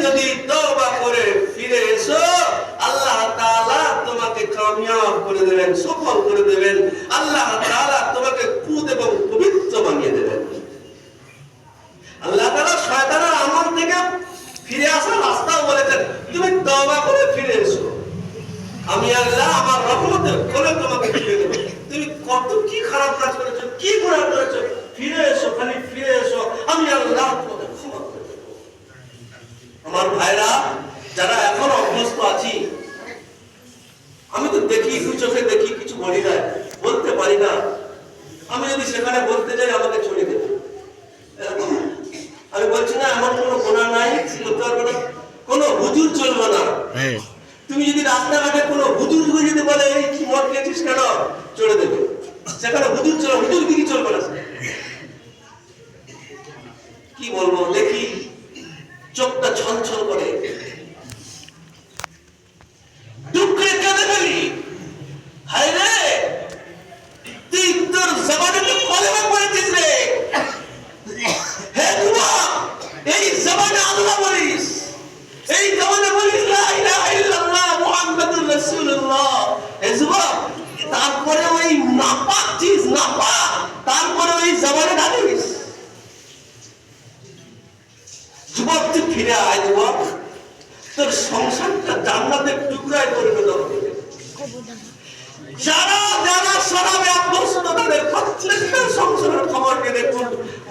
যদি তওবা করে ফিরে এসো, আল্লাহ তাআলা তোমাকে কামিয়াব করে দেবেন, সফল করে দেবেন। আল্লাহ তাআলা তোমাকে পুত এবং পবিত্র বানিয়ে দেবেন। আল্লাহ তাআলা শয়তানের আমল থেকে ফিরে আসার রাস্তাও বলেছেন, তুমি তওবা করে ফিরে এসো, আমি আল্লাহ আমার রহমতের কোলে তোমাকে ফিরে দেব। তুমি কত কি খারাপ কাজ করেছো, কি গুনাহ করেছো, ফিরে এসো, খালি ফিরে এসো, আমি আল্লাহ তোমাকে ক্ষমা করে দেব। আমার ভাইরা যারা এখন অভ্যস্ত আছি, আমি তো দেখি, দু চোখে দেখি, কিছু বলি না, বলতে পারি না। আমি যদি সেখানে বলতে যাই আমাকে ছড়ি দেবে। আমি বলছি না এমন কোনো গুনাহ নাই, বলতে পারবো না, কোনো হুজুর চলবে না। তুমি যদি রাস্তাঘাটে কোনো হুজুর যদি বলে এই কি মদ খেয়েছিস কেন, চড়ে দেবে। সেখানে হুজুর চলে, হুজুর কি চলবে না। কি বলবো, দেখি চোখটা ছলছল করে, দুঃখে কেঁদে ফেলি। হায় রে, তুই তোর জবানে তো কলেমা পড়েছিস রে। হে যুবক, এই জবানে আল্লাহ বলিস, এই জবানে বলিস লা ইলাহা ইল্লাল্লাহ মুহাম্মাদুর রাসূলুল্লাহ। হে যুবক, তারপরে ওই নাপাক চিজ নাপাক, তারপরে ওই জবানে ডালিস। যুবক তুই ফিরে আয়, যুবক তোর সংসারটা জান্নাতের টুকরায় পরিণত হবে। যারা যারা শরাবে অভ্যস্ত তাদের প্রত্যেকটা সংসারের খবরকে দেখুন।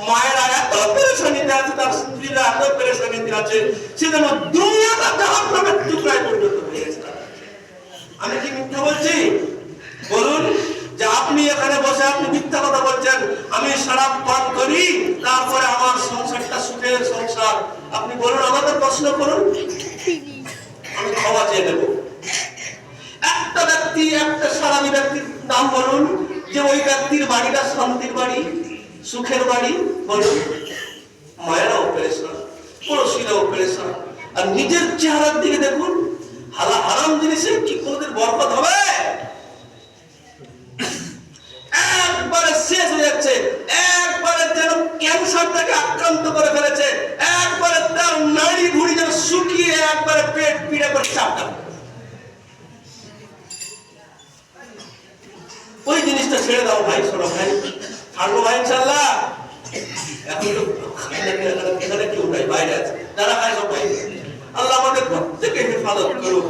মায়েরা এত পেরেশানিতে আছে, তার স্ত্রীরা এত পেরেশানিতে আছে, সে যেন দুনিয়াটা জাহান্নামের টুকরায় পরিণত হয়েছে। আমি কি মিথ্যা বলছি? বলুন যে আপনি এখানে বসে আপনি মিথ্যা কথা বলছেন, আমি শরাব পান করি তারপরে আমার সংসারটা সুখের সংসার। আপনি বলুন, আমাকে প্রশ্ন করুন, আমি ক্ষমা চেয়ে নেব। একটা ব্যক্তি, একটা সারামি ব্যক্তির নাম বলুন যে ওই ব্যক্তির বাড়িটা শান্তির বাড়ি, সুখের বাড়ি। বলুন, মায়েরাও পেরেশান, পড়োশিরাও পেরেশান, আর নিজের চেহারার দিকে দেখুন, হারাম জিনিসে কি কোনোদিন বরকত হবে? একবারে শেষ হয়ে যাচ্ছে, একবারে যেন ক্যান্সার তাকে আক্রান্ত করে ফেলেছে, একবারে তার নাড়ি ভুঁড়ি যেন শুকিয়ে একবারে পেট পিড়ে করে চাপটা। ওই জিনিসটা ছেড়ে দাও ভাই, শোনো ভাই, থাকবো ভাই ইনশাআল্লাহ। এখন তো এখানে কেউ নাই, বাইরে আছে, যারা খায় সব ভাই। আল্লাহ আমাদের প্রত্যেকে হেফাজত করুন।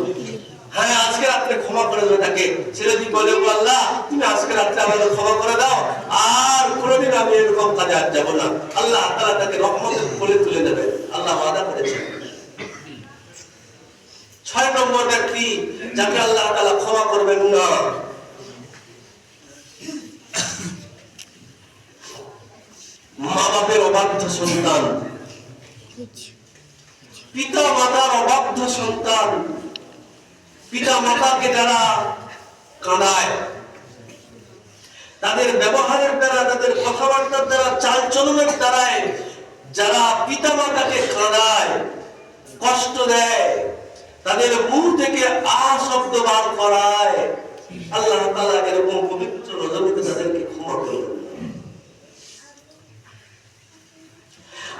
হ্যাঁ, আজকে রাত্রে ক্ষমা করে দেবে তাকে। ছেলে যদি বলে আল্লাহ তুমি আজকে রাত্রে আমাদের ক্ষমা করে দাও, আর কোনোদিন আমি এরকম কাজে আর যাবো না, আল্লাহ তাআলা তাকে রহমতের কোলে তুলে দেবে, আল্লাহ ওয়াদা করেছেন। 6 নম্বর ব্যক্তি যাকে আল্লাহ তাআলা ক্ষমা করবেন না, মা বাপের অবাধ্য সন্তান, পিতা মাতার অবাধ্য সন্তান, পিতা মাতাকে যারা কাঁদায়, তাদের ব্যবহারের দ্বারা, তাদের কথাবার্তার দ্বারা, চালচলনের দ্বারায় যারা পিতা মাতাকে কাঁদায়, কষ্ট দেয়, তাদের মুখ থেকে আ শব্দ বার করায়, আল্লাহ তাআলা এরকম পবিত্র রজনীতে তাদেরকে ক্ষমা করবেন।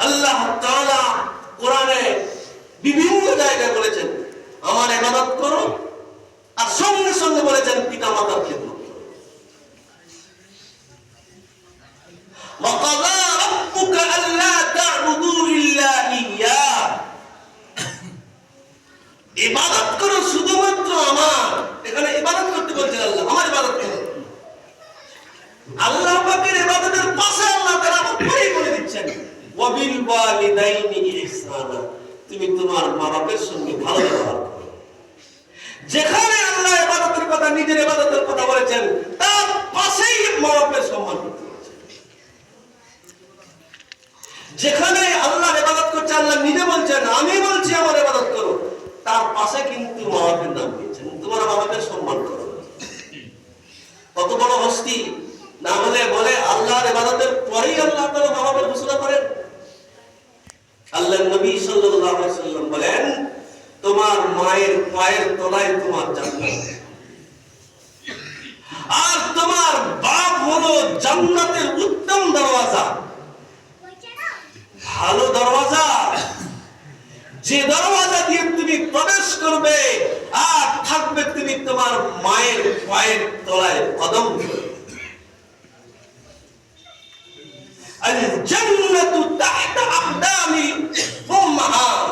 আল্লাহ তাআলা কোরআনে বিভিন্ন জায়গায় বলেছেন আমার ইবাদত করো, আর সঙ্গে সঙ্গে বলেছেন পিতা মাতার খেদমত করো। ওয়াকাযা রাব্বুকা আল্লা তা'বুদু ইল্লা ইয়্যাহ, ইবাদত করো শুধুমাত্র আমার। এখানে ইবাদত করতে বলছেন আল্লাহ, আমার ইবাদত করো। আল্লাহ পাকের ইবাদতের পাশে আল্লাহ তাআলা পরেই বলে দিচ্ছেন ওয়াবিল ওয়ালিদাইনি ইহসানা, তুমি তোমার মা বাবার সঙ্গে ভালো ব্যবহার করো। যেখানে আল্লাহ ইবাদতের কথা, নিজের ইবাদতের কথা বলেছেন, তার পাশেই মা বাবার সম্মান করতে বলেছেন। যেখানে আল্লাহ ইবাদত করছে, আল্লাহ নিজে বলছেন আমি বলছি আমার ইবাদত করো, তার পাশে কিন্তু মা বাবার নাম দিয়েছেন, তোমার মা বাবার সম্মান করো। কত বড় হস্তি না হলে বলে আল্লাহর ইবাদতের পরেই আল্লাহ তাআলা মা বাবার ঘোষণা করেন। আল্লাহর নবী সাল্লাল্লাহু আলাইহি ওয়াসাল্লাম বলেন তোমার মায়ের পায়ের তলায় তোমার জান্নাত, আর তোমার বাপ হলো জান্নাতের উত্তম দরওয়াজা, ভালো দরওয়াজা। যে দরওয়াজা দিয়ে তুমি প্রবেশ করবে আর থাকবে তুমি তোমার মায়ের পায়ের তলায় কদম ধরে। আল জান্নাতু তাহতা আকদামি উম্মাহাত,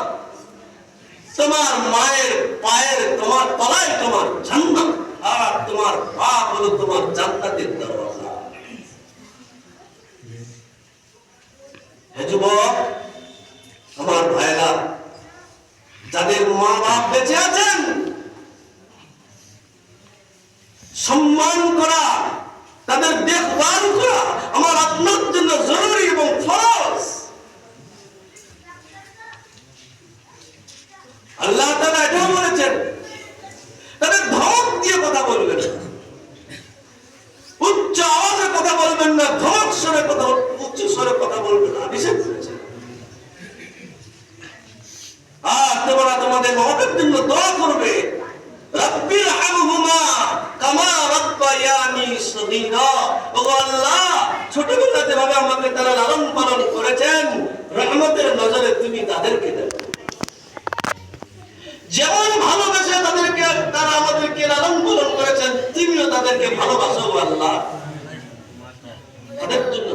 তোমার মায়ের পায়ের তোমার তলায় তোমার জান্নাত, আর তোমার পা হলো তোমার জান্নাতের দরওয়াজা। হে যুবক, আমার ভাইরা, যাদের মা বাপ বেঁচে আছেন, সম্মান করা, তাদের দেখভাল করা আমার আপনার জন্য জরুরি এবং ফরজ। আল্লাহ তাআলা এটাও বলেছেন, তাদের ধমক দিয়ে কথা বলবেন না, উচ্চ আওয়াজে কথা বলবেন না, ধমক স্বরে কথা, উচ্চ স্বরে কথা বলবেন না, নিষেধ করেছেন। আর তোমরা তোমাদের মা-বাপের জন্য দোয়া করবে, রাব্বির হামহুমা কামা রাব্বায়ানি সগীরা। ওগো আল্লাহ, ছোটবেলা যেভাবে আমাকে তারা লালন পালন করেছেন, রহমতের নজরে তুমি তাদেরকে দেখো। যেমন ভালোবাসে তাদেরকে, তারা আমাদেরকে লালন পালন করেছেন, তুমিও তাদেরকে ভালোবাসো আল্লাহ। তাদের জন্য